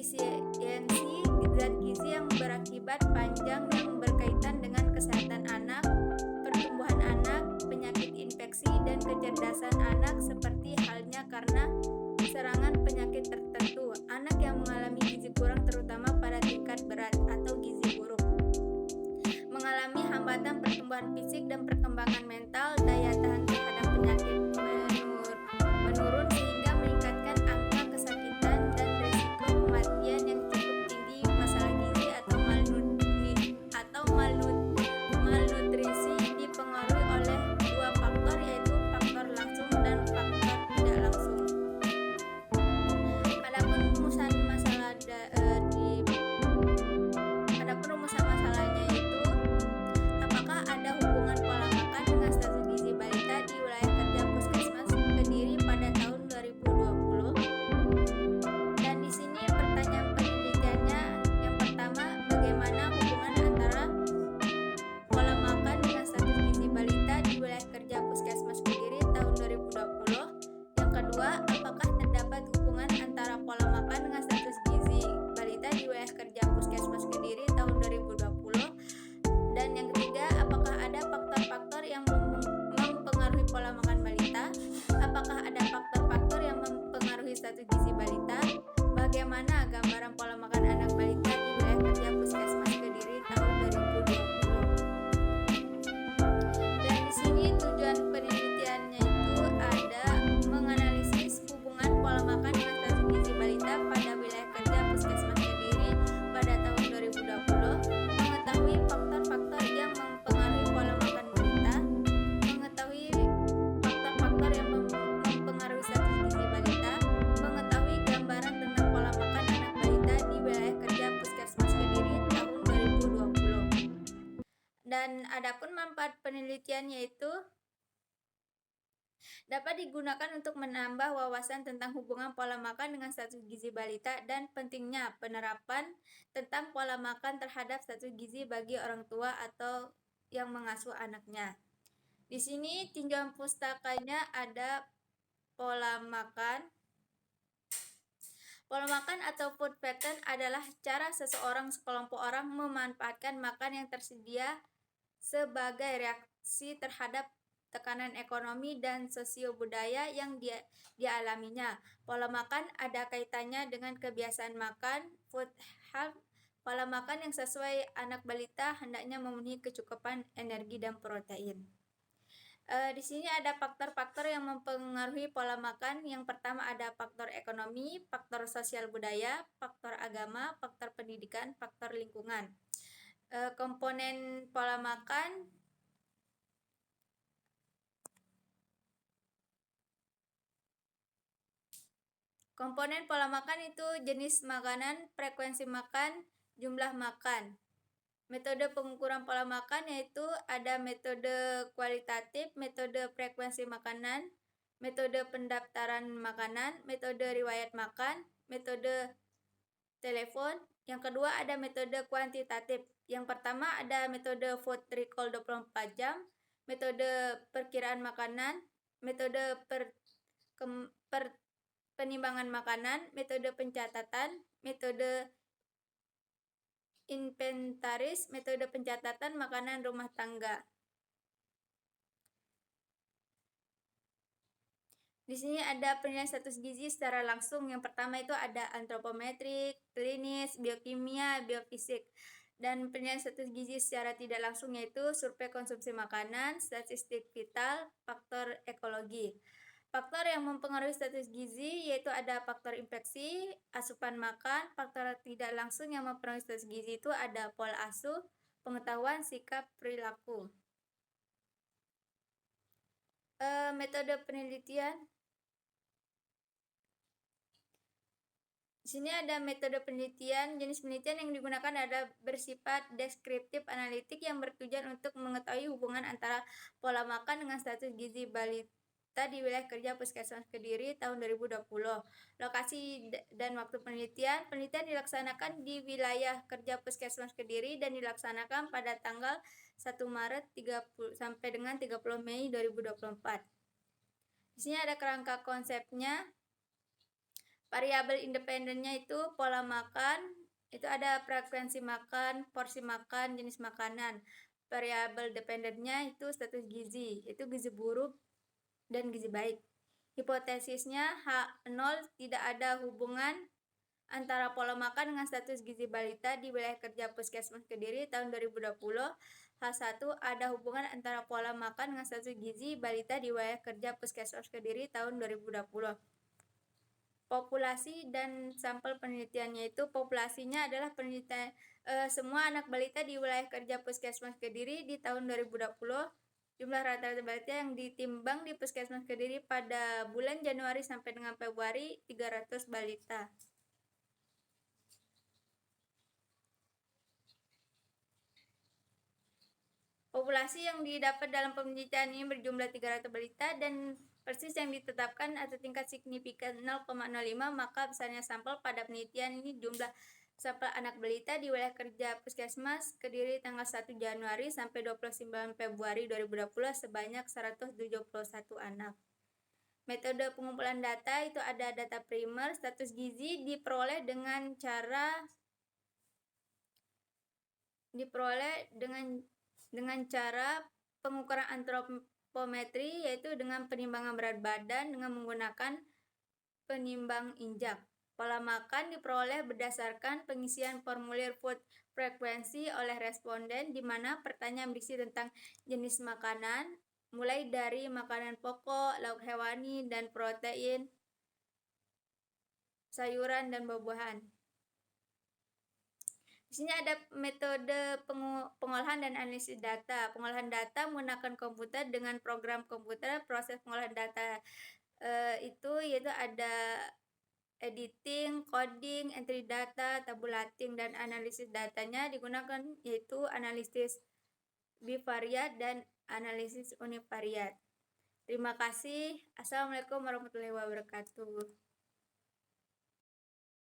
defisiensi zat gizi yang berakibat panjang yang berkaitan dengan kesehatan anak, pertumbuhan anak, penyakit infeksi, dan kecerdasan anak seperti halnya karena serangan penyakit tertentu. Anak yang mengalami gizi kurang terutama pada tingkat berat atau gizi buruk mengalami hambatan pertumbuhan fisik dan perkembangan mental, daya tahan terhadap penyakit menurun sehingga meningkatkan angka kesakitan dan risiko kematian yang cukup tinggi. Masalah gizi atau malnutrisi dipengaruhi oleh dua faktor, yaitu faktor langsung dan faktor tidak langsung. Adapun rumusan masalahnya itu, apakah ada hubungan pola makan dengan status gizi balita di wilayah kerja Puskesmas Kediri pada tahun 2020? Dan di sini pertanyaan penelitiannya, yang pertama, bagaimana hubungan antara pola makan dengan status gizi balita di wilayah kerja Puskesmas Kediri tahun 2020? Yang kedua, apakah terdapat hubungan antara pola makan dengan status gizi balita di wilayah kerja Puskesmas Kediri tahun 2020? Dan yang ketiga, apakah ada faktor-faktor yang mempengaruhi pola makan balita? Apakah ada faktor-faktor yang mempengaruhi status gizi balita? Bagaimana gambaran pola makan anak balita di wilayah kerja Puskesmas Kediri tahun 2020? Dan di sini tujuan penelitiannya itu ada menganalisis hubungan pola makan dengan status gizi balita pada wilayah kerja Puskesmas Kediri pada tahun 2020, mengetahui faktor-faktor yang mempengaruhi pola makan balita, mengetahui faktor-faktor yang mempengaruhi status gizi balita, mengetahui gambaran tentang pola makan anak balita di wilayah kerja Puskesmas Kediri tahun 2020. Dan adapun manfaat penelitiannya itu dapat digunakan untuk menambah wawasan tentang hubungan pola makan dengan status gizi balita dan pentingnya penerapan tentang pola makan terhadap status gizi bagi orang tua atau yang mengasuh anaknya. Di sini tinjauan pustakanya ada pola makan. Pola makan atau food pattern adalah cara seseorang sekelompok orang memanfaatkan makan yang tersedia sebagai reaksi terhadap tekanan ekonomi dan sosio-budaya yang dialaminya. Pola makan ada kaitannya dengan kebiasaan makan. Food habit, pola makan yang sesuai anak balita hendaknya memenuhi kecukupan energi dan protein. Di sini ada faktor-faktor yang mempengaruhi pola makan. Yang pertama ada faktor ekonomi, faktor sosial budaya, faktor agama, faktor pendidikan, faktor lingkungan. Komponen pola makan. Komponen pola makan itu jenis makanan, frekuensi makan, jumlah makan. Metode pengukuran pola makan yaitu ada metode kualitatif, metode frekuensi makanan, metode pendaftaran makanan, metode riwayat makan, metode telepon. Yang kedua ada metode kuantitatif. Yang pertama ada metode food recall 24 jam, metode perkiraan makanan, metode penimbangan makanan, metode pencatatan, metode inventaris, metode pencatatan makanan rumah tangga. Di sini ada penilaian status gizi secara langsung. Yang pertama itu ada antropometrik, klinis, biokimia, biofisik. Dan penilaian status gizi secara tidak langsung yaitu survei konsumsi makanan, statistik vital, faktor ekologi. Faktor yang mempengaruhi status gizi yaitu ada faktor infeksi, asupan makan. Faktor tidak langsung yang mempengaruhi status gizi itu ada pola asuh, pengetahuan, sikap, perilaku. Metode penelitian. Di sini ada metode penelitian. Jenis penelitian yang digunakan adalah bersifat deskriptif analitik yang bertujuan untuk mengetahui hubungan antara pola makan dengan status gizi balita di wilayah kerja Puskesmas Kediri tahun 2020. Lokasi dan waktu penelitian. Penelitian dilaksanakan di wilayah kerja Puskesmas Kediri dan dilaksanakan pada tanggal 1 Maret 30 sampai dengan 30 Mei 2024. Di sini ada kerangka konsepnya. Variabel independennya itu pola makan, itu ada frekuensi makan, porsi makan, jenis makanan. Variabel dependennya itu status gizi, itu gizi buruk dan gizi baik. Hipotesisnya H0 tidak ada hubungan antara pola makan dengan status gizi balita di wilayah kerja Puskesmas Kediri tahun 2020. H1 ada hubungan antara pola makan dengan status gizi balita di wilayah kerja Puskesmas Kediri tahun 2020. Populasi dan sampel penelitiannya itu populasinya adalah penelitian semua anak balita di wilayah kerja Puskesmas Kediri di tahun 2020. Jumlah rata-rata balita yang ditimbang di Puskesmas Kediri pada bulan Januari sampai dengan Februari 300 balita. Populasi yang didapat dalam penelitian ini berjumlah 300 balita dan persis yang ditetapkan atau tingkat signifikan 0,05, maka besarnya sampel pada penelitian ini jumlah sampel anak balita di wilayah kerja Puskesmas Kediri tanggal 1 Januari sampai 29 Februari 2020 sebanyak 171 anak. Metode pengumpulan data itu ada data primer, status gizi diperoleh dengan cara pengukuran antropometri, yaitu dengan penimbangan berat badan dengan menggunakan penimbang injak. Pola makan diperoleh berdasarkan pengisian formulir food frekuensi oleh responden, di mana pertanyaan berisi tentang jenis makanan, mulai dari makanan pokok, lauk hewani, dan protein, sayuran, dan buah-buahan. Di sini ada metode pengolahan dan analisis data. Pengolahan data menggunakan komputer dengan program komputer. Proses pengolahan data itu yaitu ada editing, coding, entry data, tabulating, dan analisis datanya digunakan yaitu analisis bivariat dan analisis univariat. Terima kasih. Assalamualaikum warahmatullahi wabarakatuh.